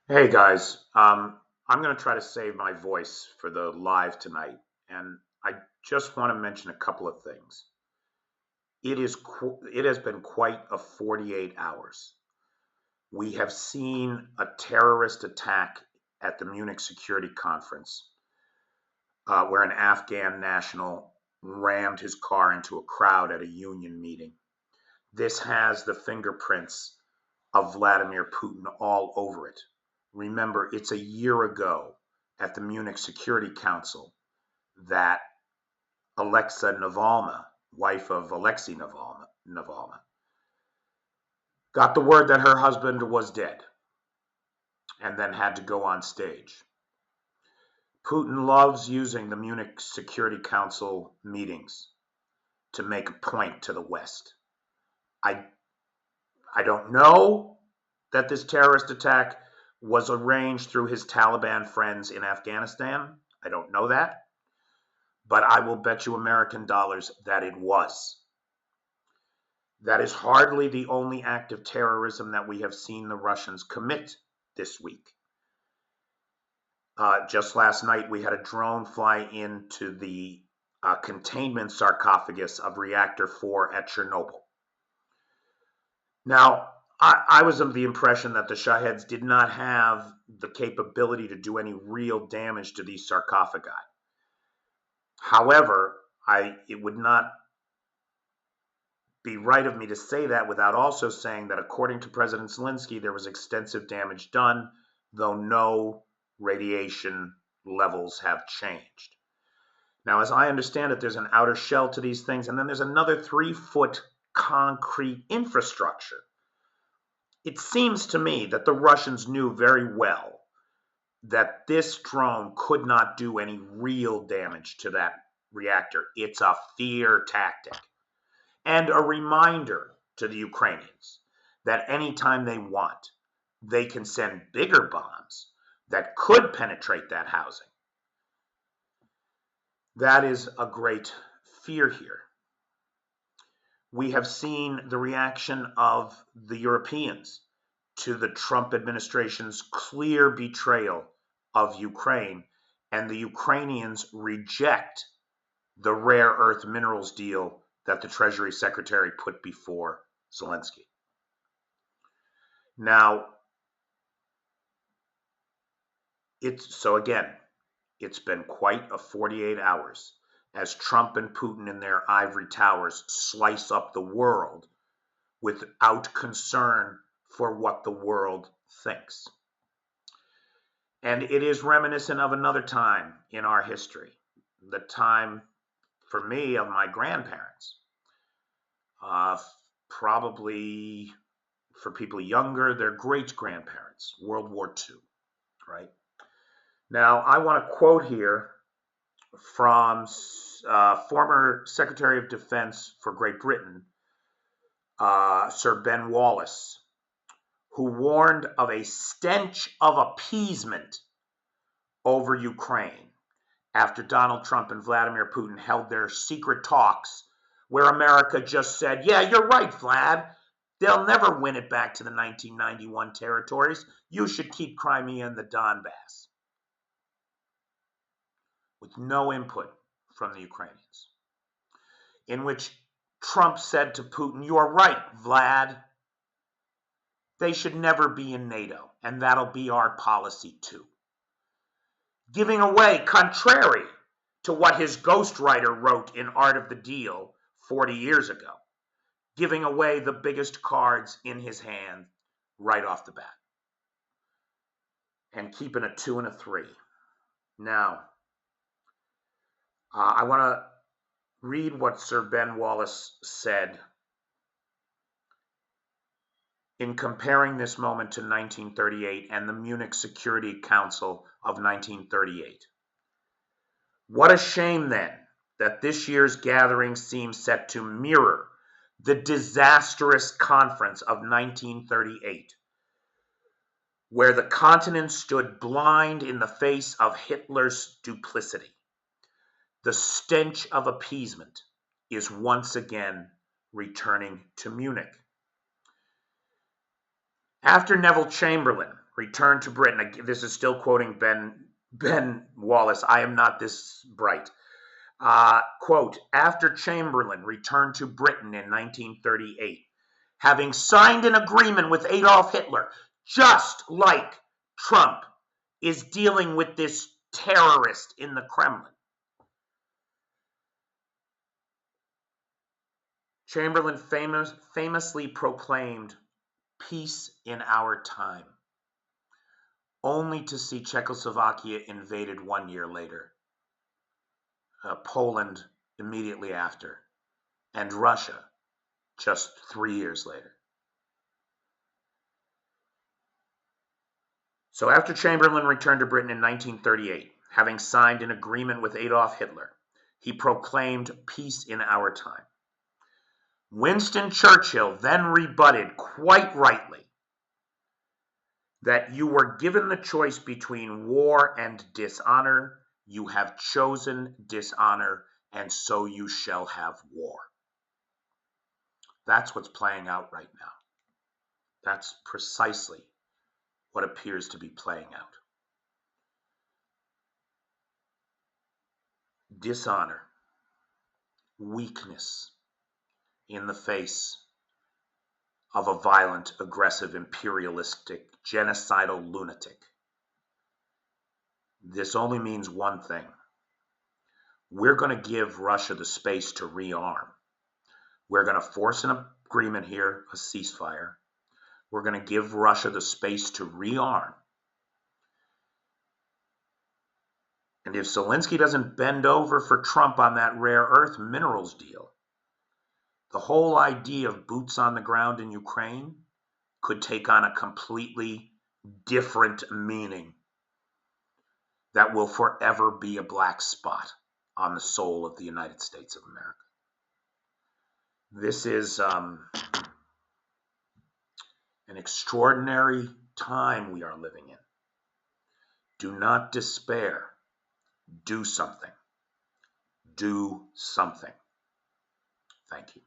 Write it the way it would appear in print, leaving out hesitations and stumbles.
Hey guys, I'm going to try to save my voice for the live tonight, and I just want to mention a couple of things. It has been quite a 48 hours. We have seen a terrorist attack at the Munich Security Conference, where an Afghan national rammed his car into a crowd at a union meeting. This has the fingerprints of Vladimir Putin all over it. Remember, it's a year ago at the Munich Security Council that Alexei Navalny, wife of Alexei Navalny, got the word that her husband was dead and then had to go on stage. Putin loves using the Munich Security Council meetings to make a point to the West. I, I don't know that this terrorist attack was arranged through his Taliban friends in Afghanistan. I don't know that, but I will bet you American dollars that it was. That is hardly the only act of terrorism that we have seen the Russians commit this week. Just last night, we had a drone fly into the containment sarcophagus of Reactor 4 at Chernobyl. Now, I was of the impression that the Shaheds did not have the capability to do any real damage to these sarcophagi. However, it would not be right of me to say that without also saying that according to President Zelensky, there was extensive damage done, though no radiation levels have changed. Now, as I understand it, there's an outer shell to these things, and then there's another 3-foot concrete infrastructure. It seems to me that the Russians knew very well that this drone could not do any real damage to that reactor. It's a fear tactic and a reminder to the Ukrainians that anytime they want, they can send bigger bombs that could penetrate that housing. That is a great fear here. We have seen the reaction of the Europeans to the Trump administration's clear betrayal of Ukraine, and the Ukrainians reject the rare earth minerals deal that the Treasury Secretary put before Zelensky. Now, it's been quite a 48 hours as Trump and Putin in their ivory towers slice up the world without concern for what the world thinks. And it is reminiscent of another time in our history, the time, for me, of my grandparents. Probably for people younger, their great-grandparents, World War II, right? Now, I want to quote here from former Secretary of Defense for Great Britain, Sir Ben Wallace, who warned of a stench of appeasement over Ukraine after Donald Trump and Vladimir Putin held their secret talks where America just said, yeah, you're right, Vlad. They'll never win it back to the 1991 territories. You should keep Crimea and the Donbass. With no input from the Ukrainians. In which Trump said to Putin, you're right, Vlad. They should never be in NATO, and that'll be our policy too. Giving away, contrary to what his ghostwriter wrote in Art of the Deal 40 years ago, giving away the biggest cards in his hand right off the bat. And keeping a 2 and a 3. Now, I want to read what Sir Ben Wallace said in comparing this moment to 1938 and the Munich Security Council of 1938. What a shame, then, that this year's gathering seems set to mirror the disastrous conference of 1938, where the continent stood blind in the face of Hitler's duplicity. The stench of appeasement is once again returning to Munich. After Neville Chamberlain returned to Britain. This is still quoting Ben Wallace. I am not this bright. Quote, after Chamberlain returned to Britain in 1938, having signed an agreement with Adolf Hitler, just like Trump is dealing with this terrorist in the Kremlin. Chamberlain famously proclaimed peace in our time, only to see Czechoslovakia invaded 1 year later, Poland immediately after, and Russia just 3 years later. So after Chamberlain returned to Britain in 1938, having signed an agreement with Adolf Hitler, he proclaimed peace in our time. Winston Churchill then rebutted, quite rightly, that you were given the choice between war and dishonor. You have chosen dishonor, and so you shall have war. That's what's playing out right now. That's precisely what appears to be playing out. Dishonor, weakness in the face of a violent, aggressive, imperialistic, genocidal lunatic. This only means one thing. We're going to give Russia the space to rearm. We're going to force an agreement here, a ceasefire. We're going to give Russia the space to rearm. And if Zelensky doesn't bend over for Trump on that rare earth minerals deal, the whole idea of boots on the ground in Ukraine could take on a completely different meaning that will forever be a black spot on the soul of the United States of America. This is an extraordinary time we are living in. Do not despair. Do something. Do something. Thank you.